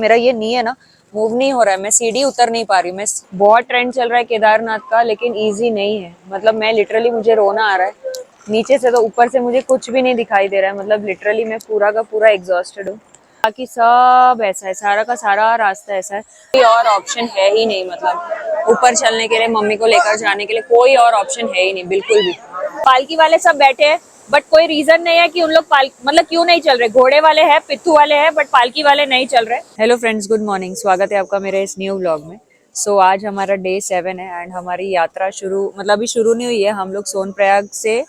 मेरा ये नी है ना, मूव नहीं हो रहा है, मैं सीढ़ी उतर नहीं पा रही। मैं बहुत ट्रेंड चल रहा है केदारनाथ का, लेकिन इजी नहीं है। मतलब मैं लिटरली, मुझे रोना आ रहा है नीचे से, तो ऊपर से मुझे कुछ भी नहीं दिखाई दे रहा है। मतलब लिटरली मैं पूरा का पूरा एग्जॉस्टेड हूँ। बाकी सब ऐसा है, सारा का सारा रास्ता ऐसा है, कोई और ऑप्शन है ही नहीं। मतलब ऊपर चलने के लिए, मम्मी को लेकर जाने के लिए कोई और ऑप्शन है ही नहीं, बिल्कुल भी। पालकी वाले सब बैठे हैं, बट कोई रीजन नहीं है कि उन लोग मतलब क्यों नहीं चल रहे। घोड़े वाले हैं, पिट्ठू वाले हैं, बट पालकी वाले नहीं चल रहे। हेलो फ्रेंड्स, गुड मॉर्निंग, स्वागत है आपका मेरे इस न्यू व्लॉग में। आज हमारा डे 7 है एंड हमारी यात्रा शुरू, मतलब अभी शुरू नहीं हुई है। हम लोग सोनप्रयाग से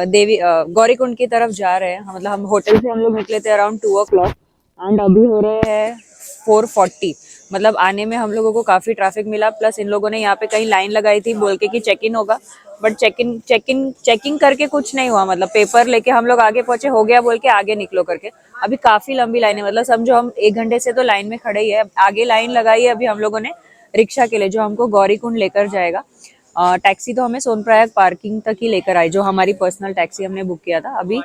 देवी गौरीकुंड की तरफ जा रहे हैं। मतलब हम होटल से हम लोग निकले थे अराउंड 2 o'clock एंड अभी हो रहे हैं 4:40। मतलब आने में हम लोगों को काफी ट्रैफिक मिला, प्लस इन लोगों ने यहाँ पे कहीं लाइन लगाई थी बोल के कि चेक इन होगा, बट चेकिंग करके कुछ नहीं हुआ। मतलब पेपर लेके हम लोग आगे पहुंचे, हो गया बोल के आगे निकलो करके। अभी काफी लंबी लाइन है, मतलब समझो हम 1 घंटे से तो लाइन में खड़े ही है। आगे लाइन लगाई है अभी हम लोगों ने रिक्शा के लिए, जो हमको गौरीकुंड लेकर जाएगा। टैक्सी तो हमें सोनप्रयाग पार्किंग तक ही लेकर आई, जो हमारी पर्सनल टैक्सी हमने बुक किया था। अभी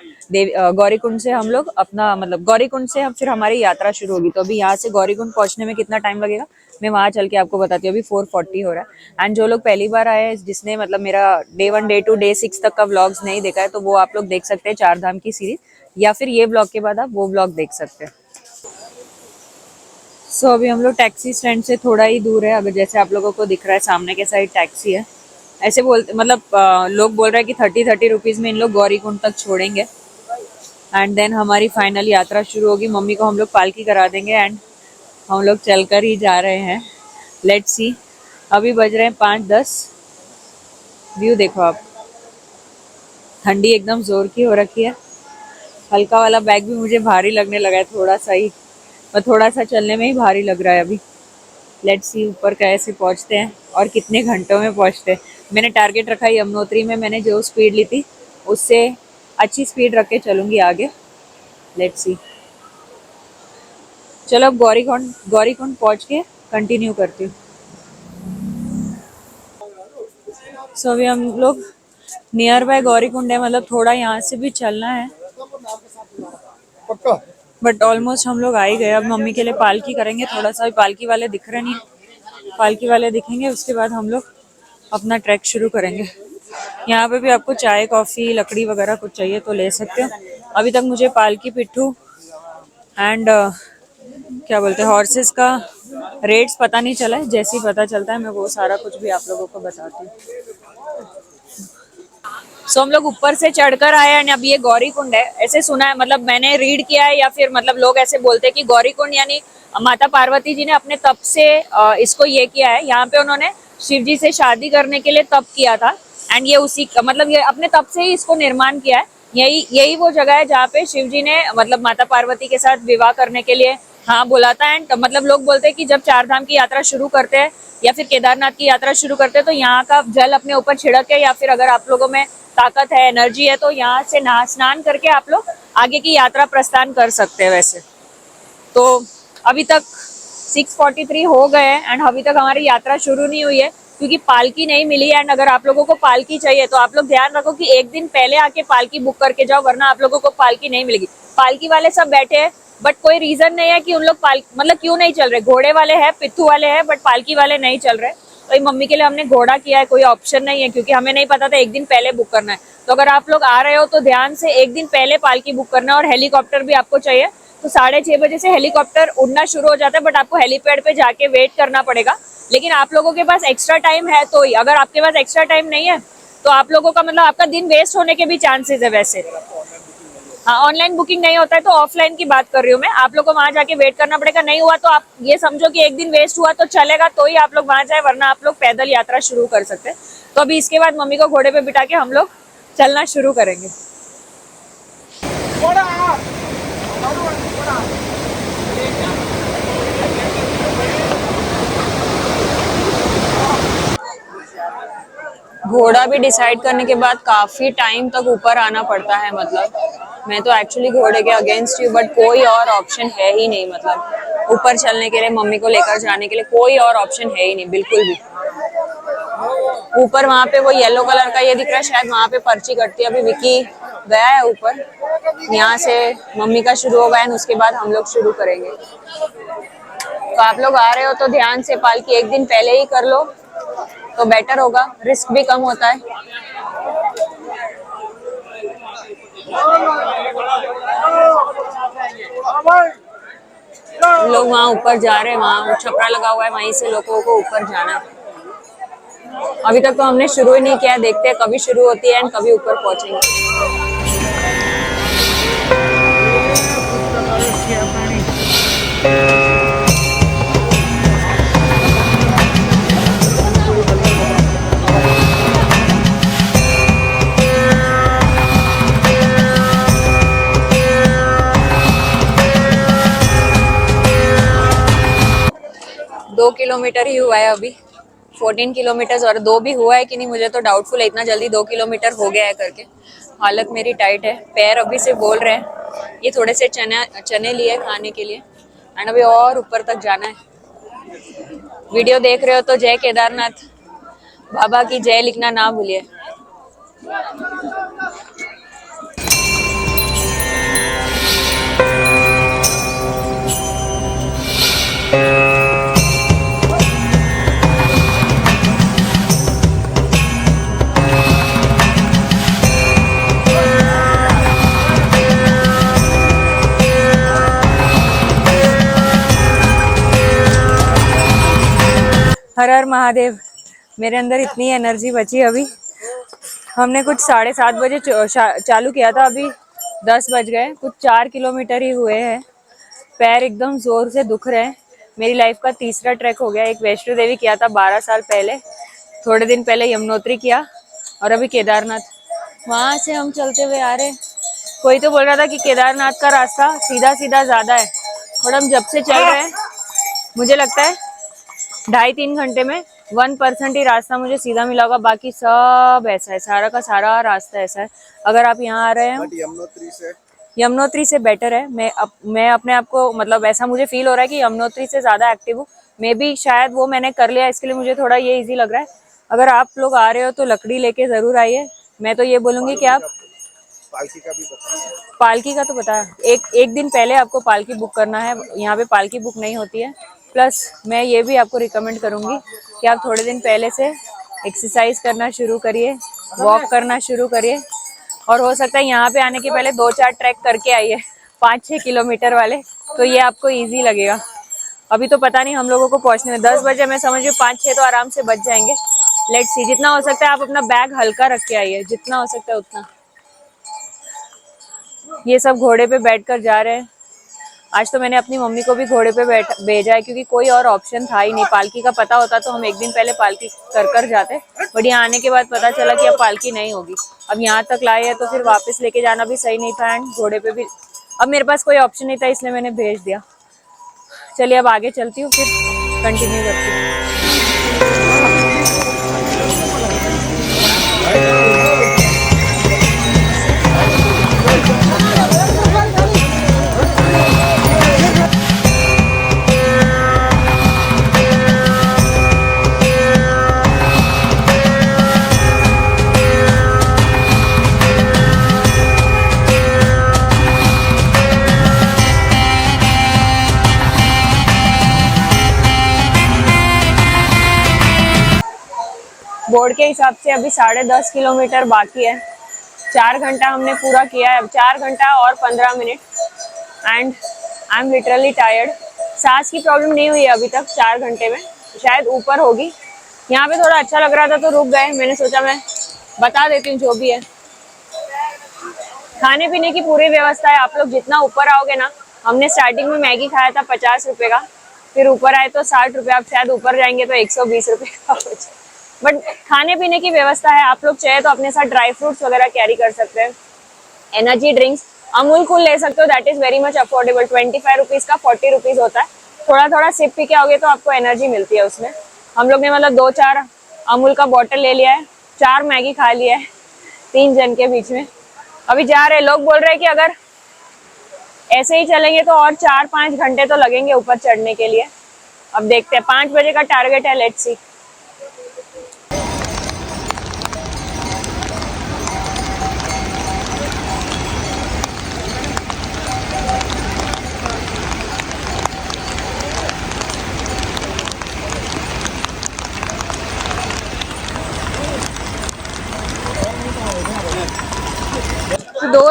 गौरीकुंड से हम लोग अपना, मतलब गौरीकुंड से फिर हमारी यात्रा शुरू होगी। तो अभी यहाँ से गौरीकुंड पहुंचने में कितना टाइम लगेगा मैं वहां चल के आपको बताती हूँ। अभी 4:40 हो रहा है एंड जो लोग पहली बार आए हैं, जिसने मतलब मेरा डे 1 डे 2 डे 6 तक का व्लॉग्स नहीं देखा है, तो वो आप लोग देख सकते हैं, 4 धाम की सीरीज, या फिर ये ब्लॉग के बाद आप वो ब्लॉग देख सकते हैं। अभी हम लोग टैक्सी स्टैंड से थोड़ा ही दूर है। अगर जैसे आप लोगों को दिख रहा है सामने के साइड टैक्सी है। ऐसे बोलते, मतलब लोग बोल रहे हैं कि 30 रुपीज में इन लोग गौरीकुंड तक छोड़ेंगे एंड देन हमारी फाइनल यात्रा शुरू होगी। मम्मी को हम लोग पालकी करा देंगे एंड हम लोग चलकर ही जा रहे हैं। Let's see. अभी बज रहे हैं 5:10। व्यू देखो आप, ठंडी एकदम जोर की हो रखी है। हल्का वाला बैग भी मुझे भारी लगने लगा है थोड़ा सा ही, और थोड़ा सा चलने में ही भारी लग रहा है अभी। लेट्स सी ऊपर कैसे पहुंचते हैं और कितने घंटों में पहुंचते हैं। मैंने टारगेट रखा है यमुनोत्री में, मैंने जो स्पीड ली थी उससे अच्छी स्पीड रख के चलूंगी आगे। Let's see. चलो अब गौरीकुंड पहुंच के कंटिन्यू करती हूँ। अभी हम लोग नियर बाय गौरीकुंड है, मतलब थोड़ा यहाँ से भी चलना है, बट ऑलमोस्ट हम लोग आ ही गए। अब मम्मी के लिए पालकी करेंगे थोड़ा सा, पालकी वाले दिख रहे नहीं, पालकी वाले दिखेंगे उसके बाद हम लोग अपना ट्रैक शुरू करेंगे। यहाँ पे भी आपको चाय कॉफी लकड़ी वगैरह कुछ चाहिए तो ले सकते हो। अभी तक मुझे पालकी, पिट्ठू एंड क्या बोलते हैं हॉर्सेस का रेट्स पता नहीं चला है। जैसे ही पता चलता है मैं वो सारा कुछ भी आप लोगों को बताती हूँ। हम लोग ऊपर से चढ़कर आए हैं, अब ये गौरीकुंड है ऐसे सुना है। मतलब मैंने रीड किया है, या फिर मतलब लोग ऐसे बोलते हैं कि गौरीकुंड यानी माता पार्वती जी ने अपने तप से इसको ये किया है। यहाँ पे उन्होंने शिव जी से शादी करने के लिए तप किया था एंड ये उसी का मतलब, ये अपने तप से ही इसको निर्माण किया है। यही वो जगह है जहाँ पे शिव जी ने मतलब माता पार्वती के साथ विवाह करने के लिए हाँ बोला था। एंड मतलब लोग बोलते हैं कि जब 4 धाम की यात्रा शुरू करते हैं या फिर केदारनाथ की यात्रा शुरू करते हैं, तो यहाँ का जल अपने ऊपर छिड़क के, या फिर अगर आप लोगों में ताकत है, एनर्जी है, तो यहाँ से नहा स्नान करके आप लोग आगे की यात्रा प्रस्थान कर सकते हैं। वैसे तो अभी तक 6:43 हो गए हैं एंड अभी तक हमारी यात्रा शुरू नहीं हुई है, क्योंकि पालकी नहीं मिली है। एंड अगर आप लोगों को पालकी चाहिए तो आप लोग ध्यान रखो कि एक दिन पहले आके पालकी बुक करके जाओ, वरना आप लोगों को पालकी नहीं मिलेगी। पालकी वाले सब बैठे हैं, बट कोई रीजन नहीं है कि उन लोग मतलब क्यों नहीं चल रहे। घोड़े वाले हैं, पिट्ठू वाले हैं, बट पालकी वाले नहीं चल रहे। तो मम्मी के लिए हमने घोड़ा किया है, कोई ऑप्शन नहीं है, क्योंकि हमें नहीं पता था एक दिन पहले बुक करना है। तो अगर आप लोग आ रहे हो तो ध्यान से एक दिन पहले पालकी बुक करना। और हेलीकॉप्टर भी आपको चाहिए, तो 6:30 बजे से हेलीकॉप्टर उड़ना शुरू हो जाता है, बट आपको हेलीपैड पे जाके वेट करना पड़ेगा। लेकिन आप लोगों के पास एक्स्ट्रा टाइम है तो ही, अगर आपके पास एक्स्ट्रा टाइम नहीं है तो आप लोगों का मतलब आपका दिन वेस्ट होने के भी चांसेस है वैसे। हाँ, ऑनलाइन बुकिंग नहीं होता है, तो ऑफलाइन की बात कर रही हूँ मैं। आप लोग को वहां जाके वेट करना पड़ेगा। नहीं हुआ तो आप ये समझो कि एक दिन वेस्ट हुआ, तो चलेगा तो ही आप लोग वहां जाए, वरना आप लोग पैदल यात्रा शुरू कर सकते हैं। तो अभी इसके बाद मम्मी को घोड़े पे बिठा के हम लोग चलना शुरू करेंगे। घोड़ा भी डिसाइड करने के बाद काफी टाइम तक ऊपर आना पड़ता है। मतलब मैं तो एक्चुअली घोड़े के अगेंस्ट हूँ, बट कोई और ऑप्शन है ही नहीं। मतलब ऊपर चलने के लिए, मम्मी को लेकर जाने के लिए कोई और ऑप्शन है ही नहीं, बिल्कुल भी। ऊपर वहां पे वो येलो कलर का ये दिख रहा है, शायद वहां पे पर्ची कटती है। अभी विकी गया है ऊपर, यहाँ से मम्मी का शुरू होगा एंड उसके बाद हम लोग शुरू करेंगे। तो आप लोग आ रहे हो तो ध्यान से पालकी एक दिन पहले ही कर लो तो बेटर होगा, रिस्क भी कम होता है। लोग वहाँ ऊपर जा रहे हैं, वहाँ छपरा लगा हुआ है, वहीं से लोगों को ऊपर जाना है। अभी तक तो हमने शुरू ही नहीं किया, देखते हैं कभी शुरू होती है एंड कभी ऊपर पहुंचेंगे। 2 किलोमीटर ही हुआ है अभी, 14 किलोमीटर, और 2 भी हुआ है कि नहीं मुझे तो डाउटफुल है, इतना जल्दी 2 किलोमीटर हो गया है करके। हालत मेरी टाइट है, पैर अभी से बोल रहे हैं। ये थोड़े से चने लिए खाने के लिए एंड अभी और ऊपर तक जाना है। वीडियो देख रहे हो तो जय केदारनाथ बाबा की जय लिखना ना भूलिए। हर हर महादेव। मेरे अंदर इतनी एनर्जी बची अभी। हमने कुछ 7:30 बजे चालू किया था, अभी 10 बज गए, कुछ 4 किलोमीटर ही हुए हैं। पैर एकदम जोर से दुख रहे हैं। मेरी लाइफ का तीसरा ट्रैक हो गया। एक वैष्णो देवी किया था 12 साल पहले, थोड़े दिन पहले यमुनोत्री किया और अभी केदारनाथ। वहां से हम चलते हुए आ रहे। कोई तो बोल रहा था कि केदारनाथ का रास्ता सीधा सीधा ज्यादा है, और हम जब से चल रहे हैं मुझे लगता है 2.5-3 घंटे में 1% ही रास्ता मुझे सीधा मिला होगा, बाकी सब ऐसा है, सारा का सारा रास्ता ऐसा है। अगर आप यहाँ आ रहे हो, यमुनोत्री से बेटर है। मैं अपने आप को मतलब ऐसा मुझे फील हो रहा है कि यमुनोत्री से ज्यादा एक्टिव हूँ। मे भी शायद वो मैंने कर लिया, इसके लिए मुझे थोड़ा ये इजी लग रहा है। अगर आप लोग आ रहे हो तो लकड़ी लेके जरूर आइए। मैं तो ये बोलूंगी कि आप पालकी का भी बता। पालकी का तो बता, एक दिन पहले आपको पालकी बुक करना है, यहाँ पे पालकी बुक नहीं होती है। प्लस मैं ये भी आपको रिकमेंड करूंगी कि आप थोड़े दिन पहले से एक्सरसाइज करना शुरू करिए, वॉक करना शुरू करिए, और हो सकता है यहाँ पे आने के पहले 2-4 ट्रैक करके आइए 5-6 किलोमीटर वाले, तो ये आपको इजी लगेगा। अभी तो पता नहीं हम लोगों को पहुंचने में 10 बजे, मैं समझ रही हूँ 5-6 तो आराम से बच जाएंगे। लेट्स सी, जितना हो सकता है आप अपना बैग हल्का रख के आइए, जितना हो सकता है उतना। ये सब घोड़े पे बैठकर जा रहे हैं। आज तो मैंने अपनी मम्मी को भी घोड़े पे भेजा है, क्योंकि कोई और ऑप्शन था ही नहीं। पालकी का पता होता तो हम एक दिन पहले पालकी कर जाते, बट यहाँ आने के बाद पता चला कि अब पालकी नहीं होगी। अब यहाँ तक लाए हैं तो फिर वापस लेके जाना भी सही नहीं था, एंड घोड़े पे भी अब मेरे पास कोई ऑप्शन नहीं था, इसलिए मैंने भेज दिया। चलिए अब आगे चलती हूँ, फिर कंटिन्यू करती हूँ। बोर्ड के हिसाब से अभी 10.5 किलोमीटर बाकी है। 4 घंटा हमने पूरा किया है, 4 घंटा और 15 minute, and I am literally tired. सांस की प्रॉब्लम नहीं हुई है अभी तक 4 घंटे में, शायद ऊपर होगी। यहाँ पे थोड़ा अच्छा लग रहा था तो रुक गए, मैंने सोचा मैं बता देती हूँ जो भी है। खाने पीने की पूरी व्यवस्था है। आप लोग जितना ऊपर आओगे ना, हमने स्टार्टिंग में मैगी खाया था 50 रुपए का, फिर ऊपर आए तो 60 रुपए, अब शायद ऊपर जाएंगे तो 120 रुपए का हो जाए। बट खाने पीने की व्यवस्था है। आप लोग चाहे तो अपने साथ ड्राई फ्रूट्स वगैरह कैरी कर सकते हैं। एनर्जी ड्रिंक्स अमूल कूल ले सकते हो, that is very much affordable. 25 rupees का 40 रुपीज होता है। थोड़ा थोड़ा सिप पी के आओगे तो आपको एनर्जी मिलती है उसमें। हम लोग ने मतलब 2-4 अमूल का बॉटल ले लिया है, 4 मैगी खा लिया है 3 जन के बीच में। अभी जा रहे, लोग बोल रहे हैं कि अगर ऐसे ही चलेंगे तो और 4-5 घंटे तो लगेंगे ऊपर चढ़ने के लिए। अब देखते हैं, 5 बजे का टारगेट है, लेट्स सी।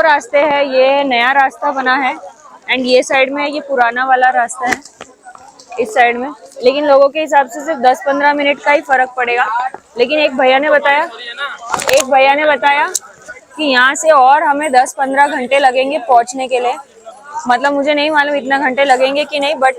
रास्ते हैं, ये नया रास्ता बना है एंड ये साइड में ये पुराना वाला रास्ता है इस साइड में। लेकिन लोगों के हिसाब से सिर्फ 10-15 मिनट का ही फर्क पड़ेगा। लेकिन एक भैया ने बताया कि यहाँ से और हमें 10-15 घंटे लगेंगे पहुंचने के लिए। मतलब मुझे नहीं मालूम इतना घंटे लगेंगे कि नहीं, but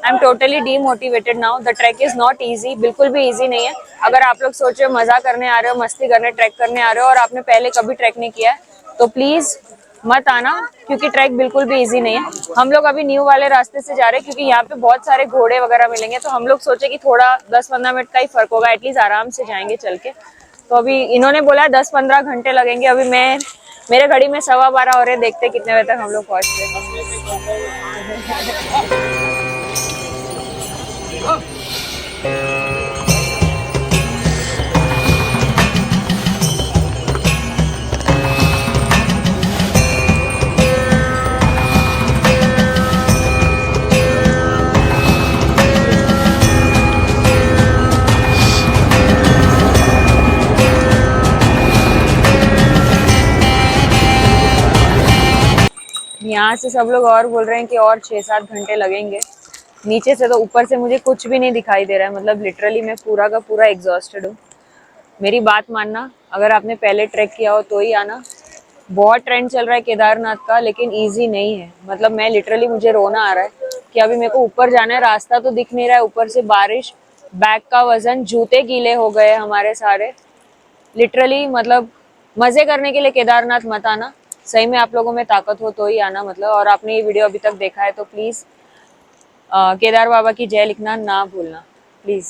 I am totally demotivated now. The track is not easy, बिल्कुल भी इजी नहीं है। अगर आप लोग सोच रहे हो मजा करने आ रहे हो, मस्ती करने ट्रैक करने आ रहे हो और आपने पहले कभी ट्रैक नहीं किया है तो प्लीज मत आना, क्योंकि ट्रैक बिल्कुल भी इजी नहीं है। हम लोग अभी न्यू वाले रास्ते से जा रहे हैं क्योंकि यहाँ पे बहुत सारे घोड़े वगैरह मिलेंगे, तो हम लोग सोचे कि थोड़ा 10-15 मिनट का ही फर्क होगा, एटलीस्ट आराम से जाएंगे चल के। तो अभी इन्होंने बोला 10-15 घंटे लगेंगे। अभी मेरे घड़ी में 12:15 हो रहे, देखते कितने बजे तक हम लोग पहुंचते हैं। यहाँ से सब लोग और बोल रहे हैं कि और 6-7 घंटे लगेंगे। नीचे से तो ऊपर से मुझे कुछ भी नहीं दिखाई दे रहा है, मतलब लिटरली मैं पूरा का पूरा एग्जॉस्टेड हूँ। मेरी बात मानना, अगर आपने पहले ट्रैक किया हो तो ही आना। बहुत ट्रेंड चल रहा है केदारनाथ का, लेकिन ईजी नहीं है। मतलब मैं लिटरली, मुझे रोना आ रहा है कि अभी मेरे को ऊपर जाना है, रास्ता तो दिख नहीं रहा है, ऊपर से बारिश, बैग का वजन, जूते गीले हो गए हमारे सारे। लिटरली मतलब मजे करने के लिए केदारनाथ मत आना। सही में आप लोगों में ताकत हो तो ही आना। मतलब और आपने ये वीडियो अभी तक देखा है तो प्लीज केदार बाबा की जय लिखना ना भूलना प्लीज।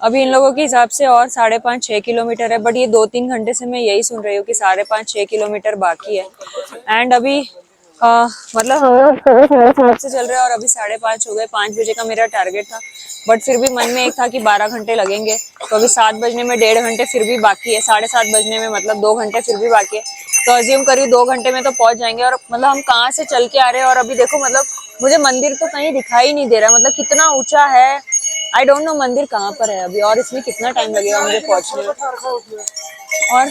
अभी इन लोगों के हिसाब से और 5.5-6 किलोमीटर है, बट ये 2-3 घंटे से मैं यही सुन रही हूँ कि 5.5-6 किलोमीटर बाकी है। एंड अभी मतलब से चल रहे हैं और अभी 5:30 हो गए। 5 बजे का मेरा टारगेट था, बट फिर भी मन में एक था कि 12 घंटे लगेंगे, तो अभी 7 बजने में 1.5 घंटे फिर भी बाकी है, 7:30 बजने में मतलब 2 घंटे फिर भी बाकी है। तो अज्यूम करिए 2 घंटे में तो पहुंच जाएंगे। और मतलब हम कहाँ से चल के आ रहे हैं और अभी देखो, मतलब मुझे मंदिर तो कहीं दिखाई नहीं दे रहा, मतलब कितना ऊंचा है। आई डोंट नो मंदिर कहाँ पर है अभी, और इसमें कितना टाइम लगेगा मुझे पहुंचने में। और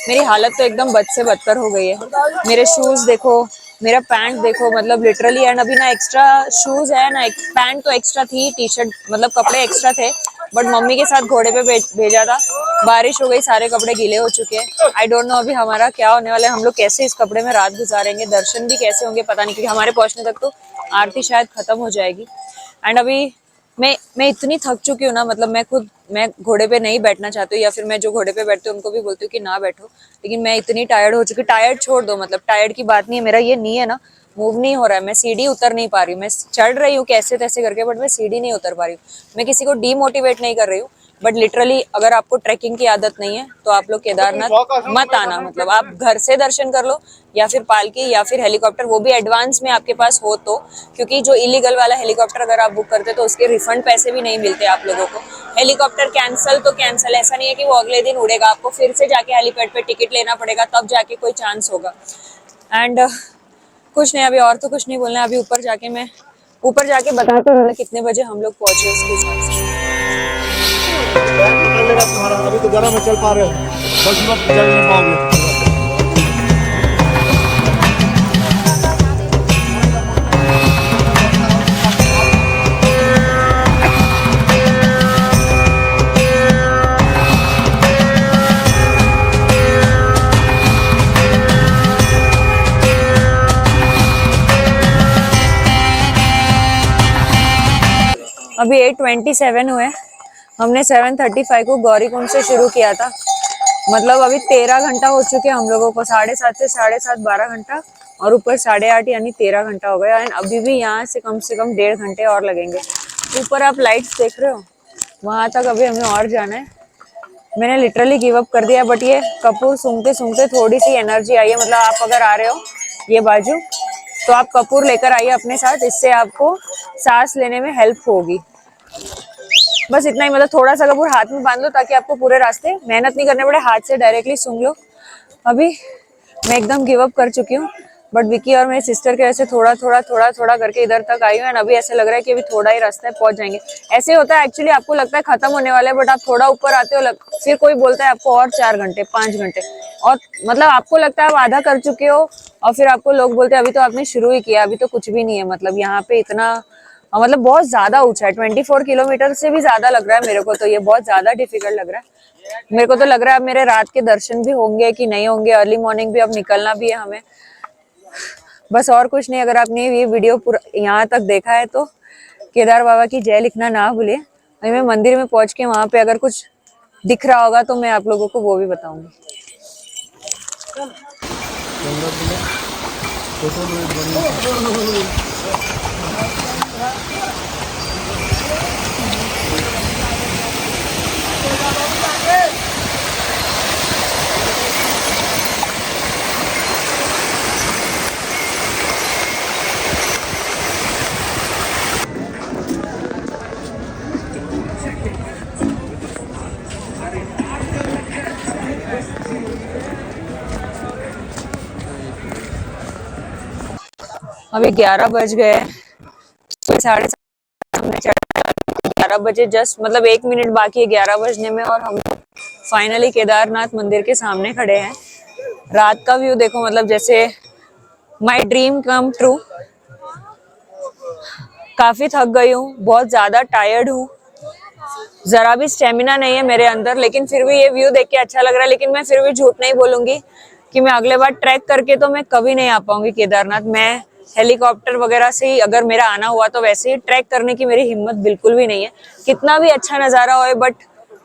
मेरी हालत तो एकदम बद से बदतर हो गई है। मेरे शूज देखो, मेरा पैंट देखो, मतलब लिटरली। एंड अभी ना एक्स्ट्रा शूज है ना, पैंट तो एक्स्ट्रा थी, टी शर्ट मतलब कपड़े एक्स्ट्रा थे, बट मम्मी के साथ घोड़े पे भेजा था। बारिश हो गई, सारे कपड़े गीले हो चुके हैं। आई डोंट नो अभी हमारा क्या होने वाला है, हम लोग कैसे इस कपड़े में रात गुजारेंगे, दर्शन भी कैसे होंगे पता नहीं, क्योंकि हमारे पहुंचने तक तो आरती शायद खत्म हो जाएगी। एंड अभी मैं इतनी थक चुकी हूँ ना, मतलब मैं घोड़े पे नहीं बैठना चाहती हूँ, या फिर मैं जो घोड़े पे बैठती हूँ उनको भी बोलती हूँ कि ना बैठो, लेकिन मैं इतनी टायर्ड हो चुकी। टायर्ड छोड़ दो, मतलब टायर्ड की बात नहीं है, मेरा ये नहीं है ना, मूव नहीं हो रहा है, मैं सीढ़ी उतर नहीं पा रही हूँ। मैं चढ़ रही हूँ कैसे तैसे करके, बट मैं सीढ़ी नहीं उतर पा रही हूँ। मैं किसी को डीमोटिवेट नहीं कर रही हूँ, बट लिटरली अगर आपको ट्रैकिंग की आदत नहीं है तो आप लोग केदारनाथ मत आना। मतलब आप घर से दर्शन कर लो, या फिर पालकी, या फिर हेलीकॉप्टर, वो भी एडवांस में आपके पास हो तो, क्योंकि जो इलीगल वाला हेलीकॉप्टर अगर आप बुक करते तो उसके रिफंड पैसे भी नहीं मिलते आप लोगों को। हेलीकॉप्टर कैंसिल तो कैंसिल, ऐसा नहीं है कि वो अगले दिन उड़ेगा, आपको फिर से जाके हेलीपैड पे टिकट लेना पड़ेगा, तब जाके कोई चांस होगा। एंड कुछ नहीं, अभी और तो कुछ नहीं बोलना है। अभी ऊपर जाके बताते हैं कितने बजे हम लोग पहुंचे उसके हिसाब से। पकड़ लेगा तुम्हारा, अभी तो गर्म में चल पा रहे हो, 10 मिनट चल नहीं पाओगे। अभी 8:27 हुए। हमने 7:35 को गौरीकुंड से शुरू किया था। मतलब अभी 13 घंटा हो चुके हम लोगों को, 7:30 से 7:30 12 घंटा, और ऊपर 8:30 यानी 13 घंटा हो गया। एंड अभी भी यहाँ से कम 1.5 घंटे और लगेंगे। ऊपर आप लाइट्स देख रहे हो, वहां तक अभी हमें और जाना है। मैंने लिटरली गिव अप कर दिया, बट ये कपूर सूंघते सूंघते थोड़ी सी एनर्जी आई है। मतलब आप अगर आ रहे हो ये बाजू, तो आप कपूर लेकर आइए अपने साथ, इससे आपको सांस लेने में हेल्प होगी। बस इतना ही, मतलब थोड़ा सा कपूर हाथ में बांध लो ताकि आपको पूरे रास्ते मेहनत नहीं करने पड़े, हाथ से डायरेक्टली सूंघ लो। अभी मैं एकदम गिव अप कर चुकी हूँ, बट विकी और मेरी सिस्टर के वजह से थोड़ा थोड़ा थोड़ा थोड़ा करके इधर तक आई हूँ। एंड अभी ऐसे लग रहा है कि अभी थोड़ा ही रास्ता है, पहुंच जाएंगे। ऐसे होता है एक्चुअली, आपको लगता है खत्म होने वाला है, बट आप थोड़ा ऊपर आते हो फिर कोई बोलता है आपको और 4 घंटे 5 घंटे, और मतलब आपको लगता है आप आधा कर चुके हो, और फिर आपको लोग बोलते हैं अभी तो आपने शुरू ही किया, अभी तो कुछ भी नहीं है। मतलब यहाँ पे इतना मतलब बहुत ज्यादा ऊंचा है, 24 किलोमीटर से भी ज्यादा लग रहा है मेरे को, तो ये बहुत ज्यादा डिफिकल्ट लग रहा है मेरे को। तो लग रहा है अब मेरे रात के दर्शन भी होंगे कि नहीं होंगे, अर्ली मॉर्निंग भी अब निकलना भी है हमें। बस और कुछ नहीं, अगर आपने ये वीडियो पूरा यहाँ तक देखा है तो केदार बाबा की जय लिखना ना भूलिए। अभी मैं मंदिर में पहुंच के वहां पे अगर कुछ दिख रहा होगा तो मैं आप लोगों को वो भी बताऊंगी। अभी 11 बज गए, 11:30 11 बजे जस्ट मतलब 1 मिनट बाकी है 11 बजने में, और हम फाइनली केदारनाथ मंदिर के सामने खड़े हैं। रात का व्यू देखो, मतलब जैसे माय ड्रीम कम ट्रू। काफी थक गई हूँ, बहुत ज्यादा टायर्ड हूँ, जरा भी स्टेमिना नहीं है मेरे अंदर, लेकिन फिर भी ये व्यू देख के अच्छा लग रहा है। लेकिन मैं फिर भी झूठ नहीं बोलूंगी कि मैं अगले बार ट्रैक करके तो मैं कभी नहीं आ पाऊंगी केदारनाथ। मैं हेलीकॉप्टर वगैरह से ही अगर मेरा आना हुआ तो वैसे ही ट्रैक करने की मेरी हिम्मत बिल्कुल भी नहीं है, कितना भी अच्छा नजारा हो। But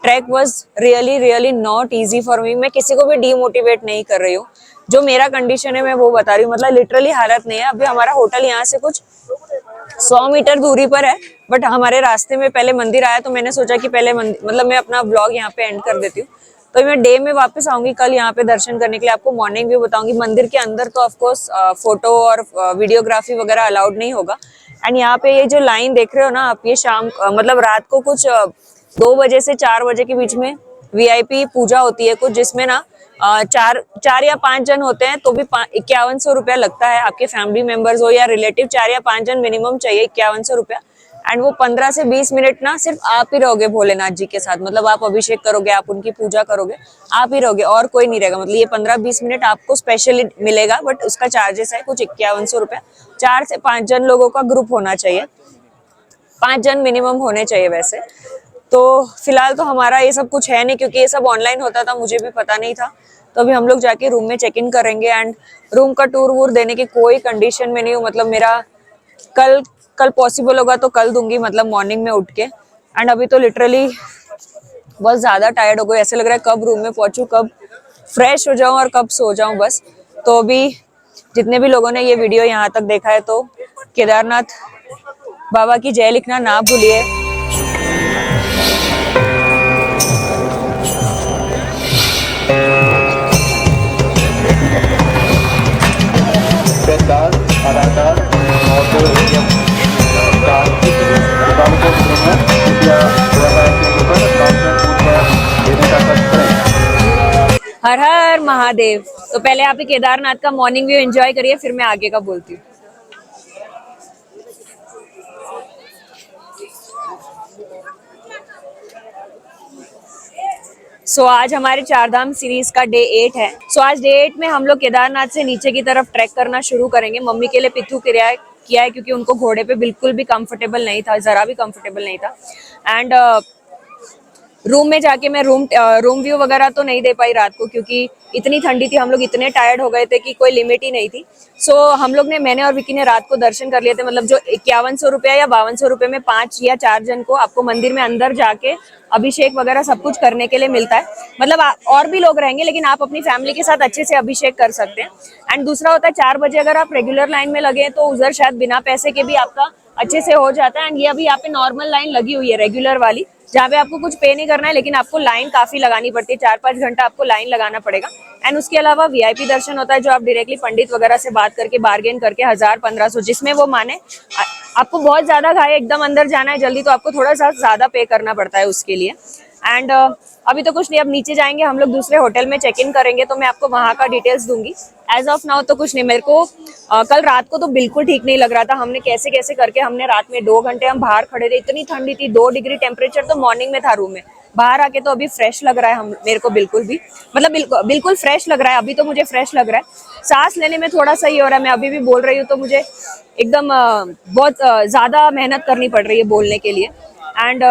track was really really not easy for me. मैं किसी को भी डीमोटिवेट नहीं कर रही हूँ, जो मेरा कंडीशन है मैं वो बता रही हूँ। मतलब लिटरली हालत नहीं है। अभी हमारा होटल यहाँ से कुछ 100 मीटर दूरी पर है, बट हमारे रास्ते में पहले मंदिर आया, तो मैंने सोचा कि पहले मतलब मैं अपना व्लॉग यहाँ पे एंड कर देती हूँ। तो मैं डे में वापस आऊंगी कल यहाँ पे दर्शन करने के लिए, आपको मॉर्निंग व्यू बताऊंगी। मंदिर के अंदर तो ऑफकोर्स फोटो और वीडियोग्राफी वगैरह अलाउड नहीं होगा। एंड यहाँ पे ये जो लाइन देख रहे हो ना आप, ये शाम मतलब रात को कुछ 2 बजे से 4 बजे के बीच में वीआईपी पूजा होती है कुछ, जिसमें ना 4 या 5 जन होते हैं तो भी 5100 रुपया लगता है। आपके फैमिली मेंबर्स हो या रिलेटिव, 4 या 5 जन मिनिमम चाहिए, 5100 रुपया। एंड वो 15 से 20 मिनट ना सिर्फ आप ही रहोगे भोलेनाथ जी के साथ। मतलब आप अभिषेक करोगे, आप उनकी पूजा करोगे, आप ही रहोगे और कोई नहीं रहेगा। मतलब ये 15-20 मिनट आपको स्पेशली मिलेगा, बट उसका चार्जेस है कुछ 5100 रुपया। 4 से 5 जन लोगों का ग्रुप होना चाहिए, 5 जन मिनिमम होने चाहिए वैसे। तो फिलहाल तो हमारा ये सब कुछ है नहीं, क्योंकि ये सब ऑनलाइन होता था, मुझे भी पता नहीं था। तो अभी हम लोग जाके रूम में चेक इन करेंगे, एंड रूम का टूर वूर देने की कोई कंडीशन में नहीं हूँ। मतलब मेरा कल पॉसिबल होगा तो कल दूंगी, मतलब मॉर्निंग में उठ के। एंड अभी तो लिटरली बहुत ज्यादा टायर्ड हो गई, ऐसे लग रहा है कब रूम में पहुंचूं, कब फ्रेश हो जाऊं और कब सो जाऊं बस। तो अभी जितने भी लोगों ने ये वीडियो यहाँ तक देखा है, तो केदारनाथ बाबा की जय लिखना ना भूलिए। अदाकार हर हर महादेव। तो पहले आप ही केदारनाथ का मॉर्निंग व्यू एंजॉय करिए, फिर मैं आगे का बोलती हूँ। आज हमारे 4 धाम सीरीज का डे 8 है। आज डे 8 में हम लोग केदारनाथ से नीचे की तरफ ट्रैक करना शुरू करेंगे। मम्मी के लिए पिट्ठू किया है, क्योंकि उनको घोड़े पे बिल्कुल भी कंफर्टेबल नहीं था, जरा भी कंफर्टेबल नहीं था। एंड रूम में जाके मैं रूम व्यू वगैरह तो नहीं दे पाई रात को, क्योंकि इतनी ठंडी थी, हम लोग इतने टायर्ड हो गए थे कि कोई लिमिट ही नहीं थी। हम लोग ने, मैंने और विकी ने रात को दर्शन कर लिए थे। मतलब जो 5100 रुपया या 5200 रुपये में 5 या 4 जन को आपको मंदिर में अंदर जाके अभिषेक वगैरह सब कुछ करने के लिए मिलता है। मतलब और भी लोग रहेंगे, लेकिन आप अपनी फैमिली के साथ अच्छे से अभिषेक कर सकते हैं। एंड दूसरा होता है 4 बजे अगर आप रेगुलर लाइन में लगे तो उधर शायद बिना पैसे के भी आपका अच्छे से हो जाता है। एंड ये अभी यहाँ पे नॉर्मल लाइन लगी हुई है, रेगुलर वाली, जहाँ पे आपको कुछ पे नहीं करना है, लेकिन आपको लाइन काफी लगानी पड़ती है, 4-5 घंटा आपको लाइन लगाना पड़ेगा। एंड उसके अलावा वीआईपी दर्शन होता है, जो आप डायरेक्टली पंडित वगैरह से बात करके बार्गेन करके 1000-1500 जिसमें वो माने आपको बहुत ज्यादा खाए एकदम अंदर जाना है जल्दी तो आपको थोड़ा सा ज्यादा पे करना पड़ता है उसके लिए। एंड अभी तो कुछ नहीं, अब नीचे जाएंगे हम लोग, दूसरे होटल में चेक इन करेंगे तो मैं आपको वहां का डिटेल्स दूंगी। एज ऑफ नाउ तो कुछ नहीं। मेरे को कल रात को तो बिल्कुल ठीक नहीं लग रहा था। हमने कैसे कैसे करके हमने रात में 2 घंटे हम बाहर खड़े थे, इतनी ठंडी थी, 2 डिग्री टेम्परेचर तो मॉर्निंग में था रूम में। बाहर आके तो अभी फ्रेश लग रहा है हम मेरे को, बिल्कुल भी मतलब बिल्कुल फ्रेश लग रहा है। अभी तो मुझे फ्रेश लग रहा है, सांस लेने में थोड़ा सही हो रहा है। मैं अभी भी बोल रही हूँ तो मुझे एकदम बहुत ज्यादा मेहनत करनी पड़ रही है बोलने के लिए। एंड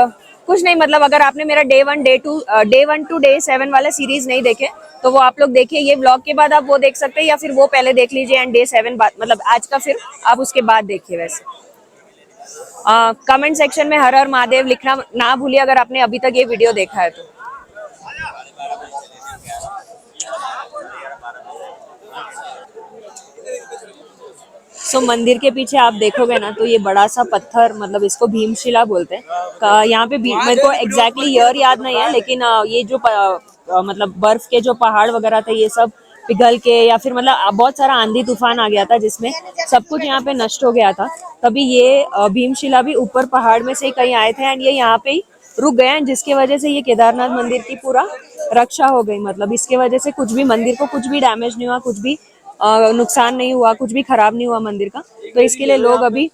कुछ नहीं, मतलब अगर आपने मेरा डे 1 टू डे 7 वाला सीरीज नहीं देखे तो वो आप लोग देखिए। ये व्लॉग के बाद आप वो देख सकते हैं या फिर वो पहले देख लीजिए एंड डे 7 बाद मतलब आज का फिर आप उसके बाद देखिए। वैसे कमेंट सेक्शन में हर हर महादेव लिखना ना भूलिए अगर आपने अभी तक ये वीडियो देखा है तो। सो मंदिर के पीछे आप देखोगे ना तो ये बड़ा सा पत्थर, मतलब इसको भीमशिला बोलते हैं। यहाँ पे मेरे को एग्जैक्टली ईयर याद नहीं है, लेकिन ये जो मतलब बर्फ के जो पहाड़ वगैरह थे ये सब पिघल के या फिर मतलब बहुत सारा आंधी तूफान आ गया था जिसमें सब कुछ यहाँ पे नष्ट हो गया था। तभी ये भीमशिला भी ऊपर पहाड़ में से ही कहीं आए थे एंड ये यहाँ पे ही रुक गए हैं, जिसकी वजह से ये केदारनाथ मंदिर की पूरा रक्षा हो गई। मतलब इसके वजह से कुछ भी मंदिर को कुछ भी डैमेज नहीं हुआ, कुछ भी नुकसान नहीं हुआ, कुछ भी खराब नहीं हुआ मंदिर का। तो इसके लिए लोग अभी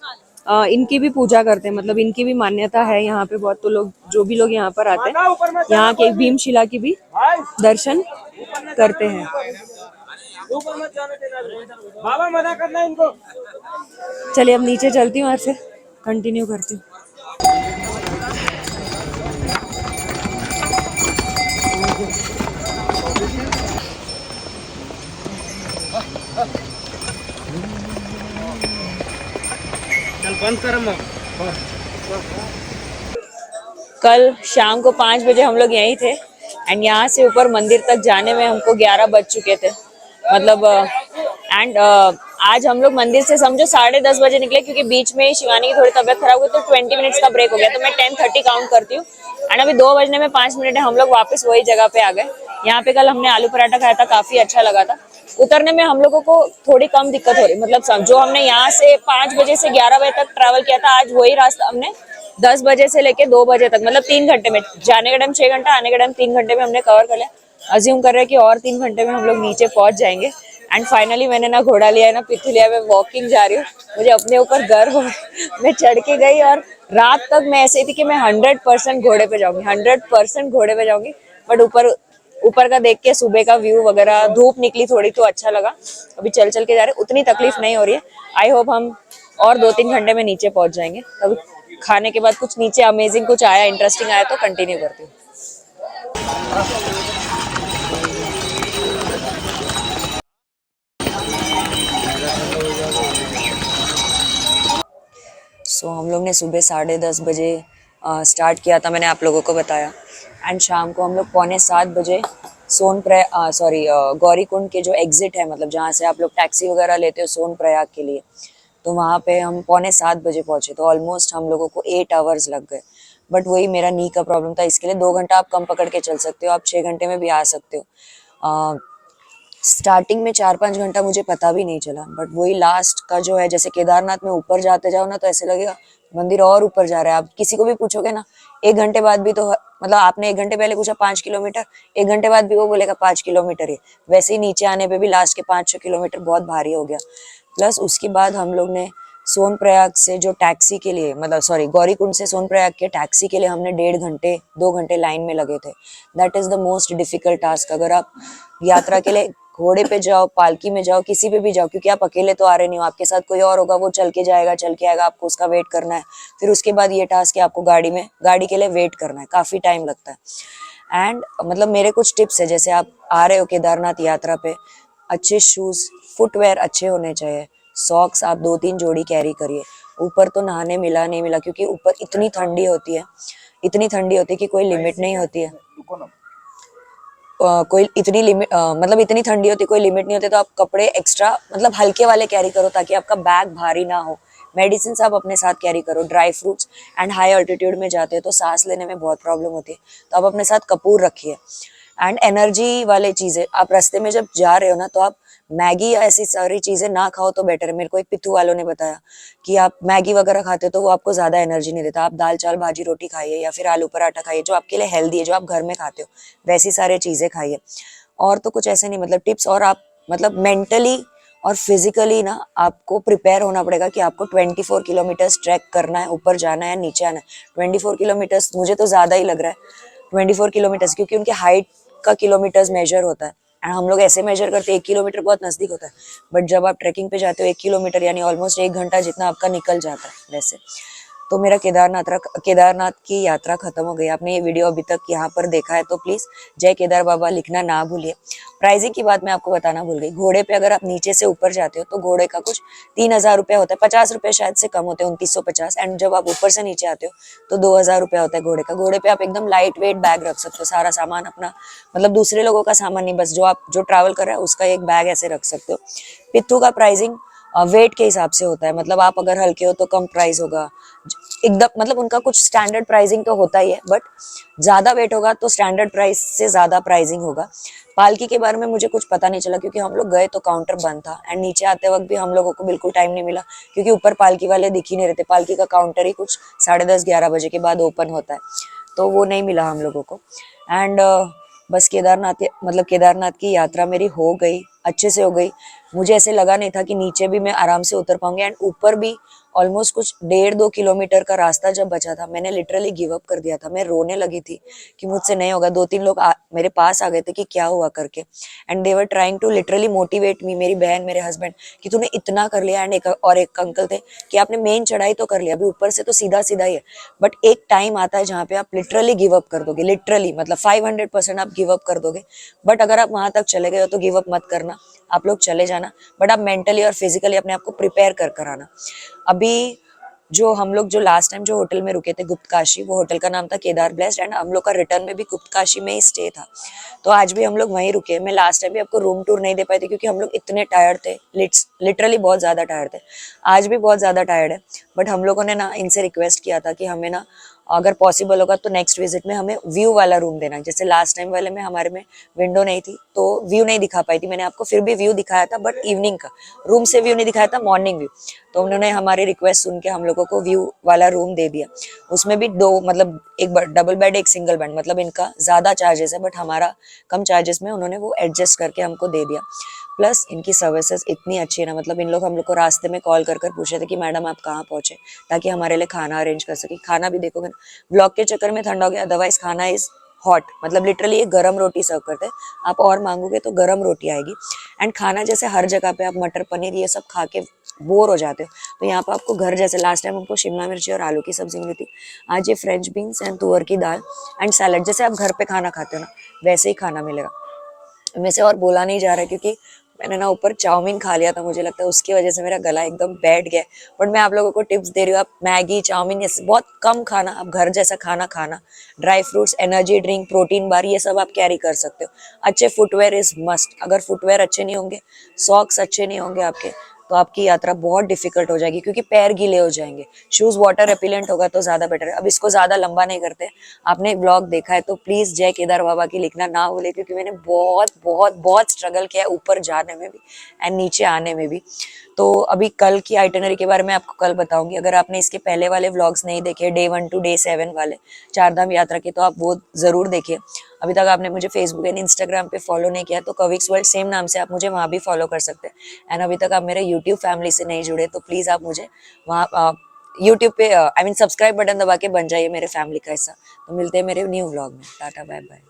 इनकी भी पूजा करते हैं, मतलब इनकी भी मान्यता है यहाँ पे बहुत। तो लोग जो भी लोग यहाँ पर आते हैं यहाँ के भीमशिला की भी दर्शन करते हैं। बाबा मना करना इनको। चलिए अब नीचे चलती हूँ और फिर कंटिन्यू करती हूँ। चल बंद कर कल शाम को 5 बजे हम लोग यहीं थे एंड यहाँ से ऊपर मंदिर तक जाने में हमको 11 बज चुके थे। मतलब एंड आज हम लोग मंदिर से समझो 10:30 बजे निकले, क्योंकि बीच में शिवानी की थोड़ी तबीयत खराब हुई तो 20 मिनट्स का ब्रेक हो गया। तो मैं 10:30 काउंट करती हूँ एंड अभी 2 बजने में 5 मिनट है, हम लोग वापस वही जगह पे आ गए। यहाँ पे कल हमने आलू पराठा खाया था, काफी अच्छा लगा था। उतरने में हम लोगों को थोड़ी कम दिक्कत हो रही, मतलब जो हमने यहाँ से 5 बजे से 11 बजे तक ट्रैवल किया था, आज वही रास्ता हमने 10 बजे से लेके 2 बजे तक, मतलब 3 घंटे में, जाने का टाइम 6 घंटा, आने का टाइम 3 घंटे में हमने कवर कर लिया। अज्यूम कर रहे हैं कि और 3 घंटे में हम लोग नीचे पहुंच जाएंगे। एंड फाइनली मैंने ना घोड़ा लिया है ना पिट्ठू लिया है, मैं वॉकिंग जा रही हूँ। मुझे अपने ऊपर गर्व है, मैं चढ़ के गई और रात तक मैं ऐसे थी कि मैं 100% घोड़े पे जाऊंगी, 100% घोड़े पे जाऊंगी। बट ऊपर का देख के सुबह का व्यू वगैरह, धूप निकली थोड़ी तो अच्छा लगा। अभी चल चल के जा रहे, उतनी तकलीफ नहीं हो रही है। आई होप हम और 2-3 घंटे में नीचे पहुंच जाएंगे। अभी खाने के बाद कुछ नीचे अमेजिंग कुछ आया, इंटरेस्टिंग आया तो कंटिन्यू करती हूँ। हम लोग ने सुबह 10:30 बजे स्टार्ट किया था, मैंने आप लोगों को बताया। एंड शाम को हम लोग 6:45 बजे गौरीकुंड के जो एग्जिट है, मतलब जहाँ से आप लोग टैक्सी वगैरह लेते हो सोनप्रयाग के लिए, तो वहाँ पे हम 6:45 बजे पहुंचे। तो ऑलमोस्ट हम लोगों को 8 आवर्स लग गए। बट वही मेरा नी का प्रॉब्लम था, इसके लिए 2 घंटा आप कम पकड़ के चल सकते हो, आप 6 घंटे में भी आ सकते हो। स्टार्टिंग में 4-5 घंटा मुझे पता भी नहीं चला, बट वही लास्ट का जो है, जैसे केदारनाथ में ऊपर जाते जाओ ना तो ऐसे लगेगा मंदिर और ऊपर जा रहा है। आप किसी को भी पूछोगे ना 1 घंटे बाद भी, तो मतलब आपने 1 घंटे पहले पूछा 5 किलोमीटर, 1 घंटे बाद भी वो बोलेगा 5 किलोमीटर ही। वैसे ही नीचे आने पे भी लास्ट के 5-6 किलोमीटर बहुत भारी हो गया। प्लस उसके बाद हम लोग ने सोनप्रयाग से जो टैक्सी के लिए, मतलब गौरीकुंड से सोनप्रयाग के टैक्सी के लिए हमने 1.5-2 घंटे लाइन में लगे थे। That is the most difficult task. अगर आप यात्रा के लिए घोड़े पे जाओ, पालकी में जाओ, किसी पे भी जाओ, क्योंकि आप अकेले तो आ रहे नहीं हो, आपके साथ कोई और होगा, वो चल के जाएगा, चल के आएगा, आपको उसका वेट करना है। फिर उसके बाद ये टास्क है आपको गाड़ी के लिए वेट करना है, काफी टाइम लगता है। एंड मतलब मेरे कुछ टिप्स है, जैसे आप आ रहे हो केदारनाथ यात्रा पे, अच्छे शूज, फुटवेयर अच्छे होने चाहिए, सॉक्स आप 2-3 जोड़ी कैरी करिए। ऊपर तो नहाने मिला नहीं मिला, क्योंकि ऊपर इतनी ठंडी होती है कि कोई लिमिट नहीं होती है। कोई इतनी लिमिट मतलब इतनी ठंडी होती, कोई लिमिट नहीं होती। तो आप कपड़े एक्स्ट्रा मतलब हल्के वाले कैरी करो ताकि आपका बैग भारी ना हो। मेडिसिन आप अपने साथ कैरी करो, dry fruits. And high altitude में जाते हो तो सांस लेने में बहुत प्रॉब्लम होती है, तो आप अपने साथ कपूर रखिए। एंड एनर्जी वाले चीजें, आप रास्ते में जब जा रहे हो ना तो आप मैगी या ऐसी सारी चीजें ना खाओ तो बेटर है। मेरे को एक पिट्ठू वालों ने बताया कि आप मैगी वगैरह खाते हो तो वो आपको ज्यादा एनर्जी नहीं देता, आप दाल चावल भाजी रोटी खाइए या फिर आलू पराठा खाइए जो आपके लिए हेल्दी है, जो आप घर में खाते हो वैसी सारी चीजें खाइए। और तो कुछ ऐसे नहीं, मतलब टिप्स। और आप मतलब मेंटली और फिजिकली ना आपको प्रिपेयर होना पड़ेगा कि आपको 24 किलोमीटर्स ट्रैक करना है, ऊपर जाना है नीचे आना है। 24 किलोमीटर्स मुझे तो ज्यादा ही लग रहा है 24 किलोमीटर्स, क्योंकि उनके हाइट का किलोमीटर्स मेजर होता है एंड हम लोग ऐसे मेजर करते हैं 1 किलोमीटर बहुत नजदीक होता है, बट जब आप ट्रैकिंग पे जाते हो 1 किलोमीटर यानी ऑलमोस्ट 1 घंटा जितना आपका निकल जाता है वैसे। तो मेरा केदारनाथ की यात्रा खत्म हो गई। आपने ये वीडियो अभी तक यहाँ पर देखा है तो प्लीज जय केदार बाबा लिखना ना भूलिए। प्राइसिंग की बात मैं आपको बताना भूल गई। घोड़े पे अगर आप नीचे से ऊपर जाते हो तो घोड़े का कुछ 3,000 रुपया होता है, 50 रुपये शायद से कम होते हैं, 2,950। एंड जब आप ऊपर से नीचे आते हो तो 2,000 रुपया होता है घोड़े का। घोड़े पे आप एकदम लाइट वेट बैग रख सकते हो, सारा सामान अपना, मतलब दूसरे लोगों का सामान नहीं, बस जो ट्रैवल कर रहा है उसका एक बैग ऐसे रख सकते हो। पिट्ठू का प्राइसिंग वेट के हिसाब से होता है, मतलब आप अगर हल्के हो तो कम प्राइस होगा एकदम, मतलब उनका कुछ स्टैंडर्ड प्राइसिंग तो होता ही है, बट ज्यादा वेट होगा तो स्टैंडर्ड प्राइस से ज्यादा प्राइसिंग होगा। पालकी के बारे में मुझे कुछ पता नहीं चला क्योंकि हम लोग गए तो काउंटर बंद था एंड नीचे आते वक्त भी हम लोगों को बिल्कुल टाइम नहीं मिला क्योंकि ऊपर पालकी वाले दिख ही नहीं रहते। पालकी का काउंटर ही कुछ 10:30-11 बजे के बाद ओपन होता है, तो वो नहीं मिला हम लोगों को। एंड बस केदारनाथ की यात्रा मेरी हो गई, अच्छे से हो गई। मुझे ऐसे लगा नहीं था कि नीचे भी मैं आराम से उतर पाऊंगी एंड ऊपर भी ऑलमोस्ट कुछ 1.5-2 किलोमीटर का रास्ता जब बचा था मैंने लिटरली गिव अप कर दिया था। मैं रोने लगी थी कि मुझसे नहीं होगा। 2-3 लोग मेरे पास आ गए थे कि क्या हुआ करके and they were trying to literally motivate me, मेरी बहन मेरे हस्बैंड, कि तूने इतना कर लिया। एंड एक अंकल थे कि आपने मेन चढ़ाई तो कर लिया, अभी ऊपर से तो सीधा सीधा ही है, बट एक टाइम आता है जहाँ पे आप लिटरली गिव अप कर दोगे, लिटरली मतलब 500% आप गिव अप कर दोगे। बट अगर आप वहां तक चले गए हो तो गिव अप मत करना, आप लोग चले जाना, बट आप मेंटली और फिजिकली अपने आप को प्रिपेयर कर आना। अभी जो लास्ट टाइम जो होटल में रुके थे गुप्त काशी, वो होटल का नाम था केदार ब्लेस्ड एंड हम लोग का रिटर्न में भी गुप्त काशी में ही स्टे था, तो आज भी हम लोग वहीं रुके। मैं लास्ट टाइम भी आपको रूम टूर नहीं दे पाई थी क्योंकि हम लोग इतने टायर्ड थे, लिटरली बहुत ज्यादा टायर्ड थे। आज भी बहुत ज्यादा टायर्ड है, बट हम लोगों ने ना इनसे रिक्वेस्ट किया था कि हमें ना अगर पॉसिबल होगा तो नेक्स्ट विजिट में हमें व्यू वाला रूम देना। जैसे लास्ट टाइम वाले में हमारे में विंडो नहीं थी तो व्यू नहीं दिखा पाई थी, मैंने आपको फिर भी व्यू दिखाया था बट इवनिंग का, रूम से व्यू नहीं दिखाया था, मॉर्निंग व्यू। तो उन्होंने हमारी रिक्वेस्ट सुन के हम लोगों को व्यू वाला रूम दे दिया। उसमें भी दो, मतलब एक डबल बेड एक सिंगल बेड, मतलब इनका ज्यादा चार्जेस है बट हमारा कम चार्जेस में उन्होंने वो एडजस्ट करके हमको दे दिया। प्लस इनकी सर्विसेज इतनी अच्छी है ना, मतलब इन लोग हम लोग को रास्ते में कॉल कर पूछे थे कि मैडम आप कहाँ पहुंचे, ताकि हमारे लिए खाना अरेंज कर सके। खाना भी देखोगे ना, ब्लॉग के चक्कर में ठंडा हो गया, अदरवाइज खाना इज हॉट, मतलब लिटरली एक गरम रोटी सर्व करते हैं, आप और मांगोगे तो गरम रोटी आएगी। एंड खाना जैसे हर जगह पे आप मटर पनीर ये सब खा के बोर हो जाते हो, तो यहाँ पे आपको घर जैसे, लास्ट टाइम हमको शिमला मिर्ची और आलू की सब्जी मिली थी, आज ये फ्रेंच बीन्स एंड तुअर की दाल एंड सैलड, जैसे आप घर पे खाना खाते हो ना वैसे ही खाना मिलेगा। वैसे और बोला नहीं जा रहा है क्योंकि मैंने ना ऊपर चाउमीन खा लिया था, मुझे लगता है उसकी वजह से मेरा गला एकदम बैठ गया। बट मैं आप लोगों को टिप्स दे रही हूँ, आप मैगी चाउमीन ये बहुत कम खाना, आप घर जैसा खाना खाना, dry fruits energy drink protein bar ये सब आप कैरी कर सकते हो। अच्छे फुटवेयर इज मस्ट, अगर फुटवेयर अच्छे नहीं होंगे, सॉक्स अच्छे नहीं होंगे आपके, तो आपकी यात्रा बहुत डिफिकल्ट हो जाएगी क्योंकि पैर गीले हो जाएंगे। शूज वाटर रेपिलेंट होगा तो ज्यादा बेटर है। अब इसको ज्यादा लंबा नहीं करते, आपने ब्लॉग देखा है तो प्लीज जय केदार बाबा की लिखना ना भूले क्योंकि मैंने बहुत बहुत बहुत स्ट्रगल किया है ऊपर जाने में भी एंड नीचे आने में भी। तो अभी कल की आइटनरी के बारे में आपको कल बताऊंगी। अगर आपने इसके पहले वाले व्लॉग्स नहीं देखे डे 1 to डे 7 वाले चारधाम यात्रा के, तो आप वो जरूर देखिए। अभी तक आपने मुझे फेसबुक एंड इंस्टाग्राम पे फॉलो नहीं किया तो कविक्स वर्ल्ड सेम नाम से आप मुझे वहाँ भी फॉलो कर सकते हैं। एंड अभी तक आप मेरे यूट्यूब फैमिली से नहीं जुड़े तो प्लीज आप मुझे वहाँ यूट्यूब पे सब्सक्राइब बटन दबा के बन जाइए मेरे फैमिली का हिस्सा। तो मिलते हैं मेरे न्यू व्लॉग में, टाटा बाय बाय।